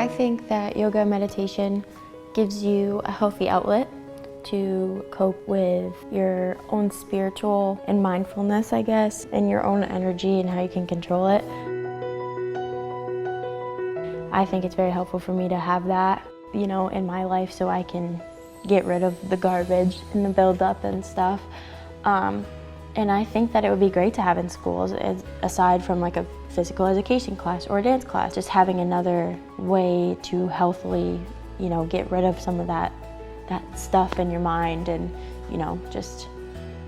I think that yoga and meditation gives you a healthy outlet to cope with your own spiritual and mindfulness, I guess, and your own energy and how you can control it. I think it's very helpful for me to have that, in my life so I can get rid of the garbage and the buildup and stuff. And I think that it would be great to have in schools, aside from like a physical education class or a dance class, just having another way to healthily, get rid of some of that stuff in your mind and,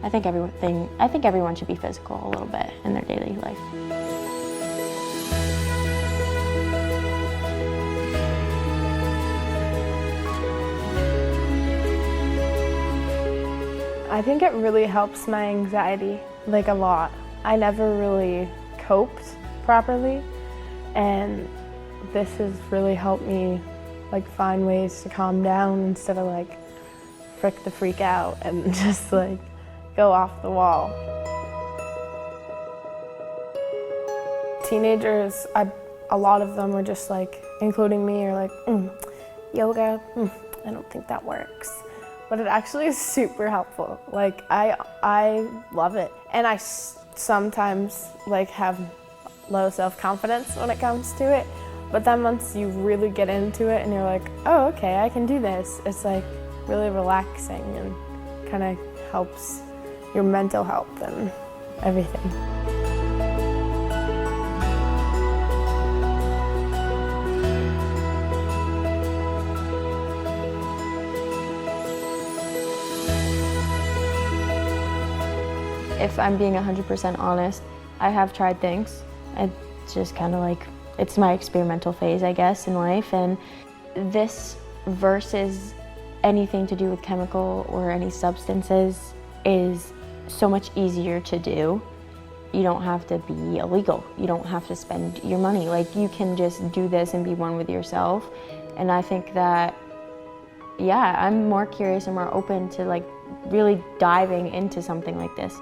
I think everyone should be physical a little bit in their daily life. I think it really helps my anxiety, a lot. I never really coped properly, and this has really helped me, find ways to calm down instead of, freak out and just, go off the wall. Teenagers, a lot of them are just, including me, are yoga, I don't think that works. But it actually is super helpful. I love it. And I sometimes have low self-confidence when it comes to it. But then once you really get into it and you're like, oh, okay, I can do this. It's really relaxing and kind of helps your mental health and everything. If I'm being 100% honest, I have tried things. It's just kind of it's my experimental phase, I guess, in life. And this versus anything to do with chemical or any substances is so much easier to do. You don't have to be illegal. You don't have to spend your money. You can just do this and be one with yourself. And I think that, yeah, I'm more curious and more open to really diving into something like this.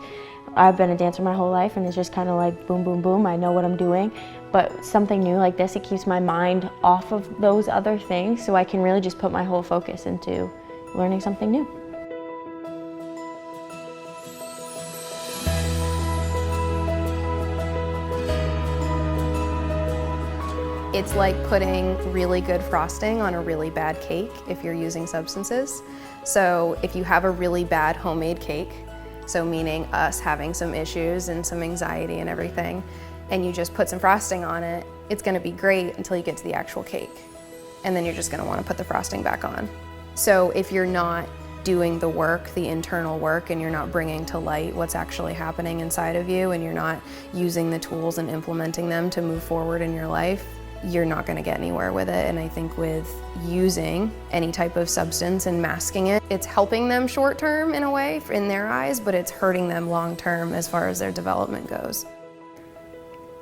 I've been a dancer my whole life and it's just kind of boom, boom, boom, I know what I'm doing. But something new like this, it keeps my mind off of those other things so I can really just put my whole focus into learning something new. It's like putting really good frosting on a really bad cake if you're using substances. So if you have a really bad homemade cake, so meaning us having some issues and some anxiety and everything, and you just put some frosting on it, it's gonna be great until you get to the actual cake. And then you're just gonna wanna put the frosting back on. So if you're not doing the work, the internal work, and you're not bringing to light what's actually happening inside of you, and you're not using the tools and implementing them to move forward in your life, you're not gonna get anywhere with it. And I think with using any type of substance and masking it, it's helping them short term in a way in their eyes, but it's hurting them long term as far as their development goes.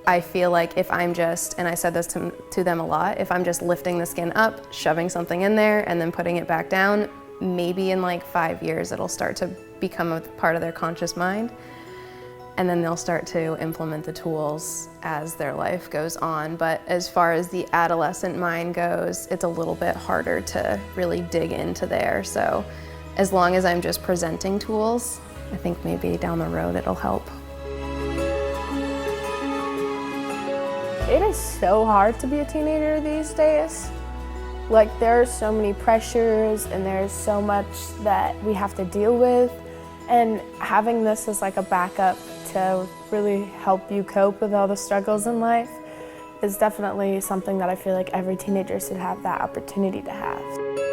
I feel like if I'm just, and I said this to them a lot, if I'm just lifting the skin up, shoving something in there, and then putting it back down, maybe in 5 years it'll start to become a part of their conscious mind. And then they'll start to implement the tools as their life goes on. But as far as the adolescent mind goes, it's a little bit harder to really dig into there. So as long as I'm just presenting tools, I think maybe down the road it'll help. It is so hard to be a teenager these days. There are so many pressures and there's so much that we have to deal with. And having this as a backup to really help you cope with all the struggles in life is definitely something that I feel like every teenager should have that opportunity to have.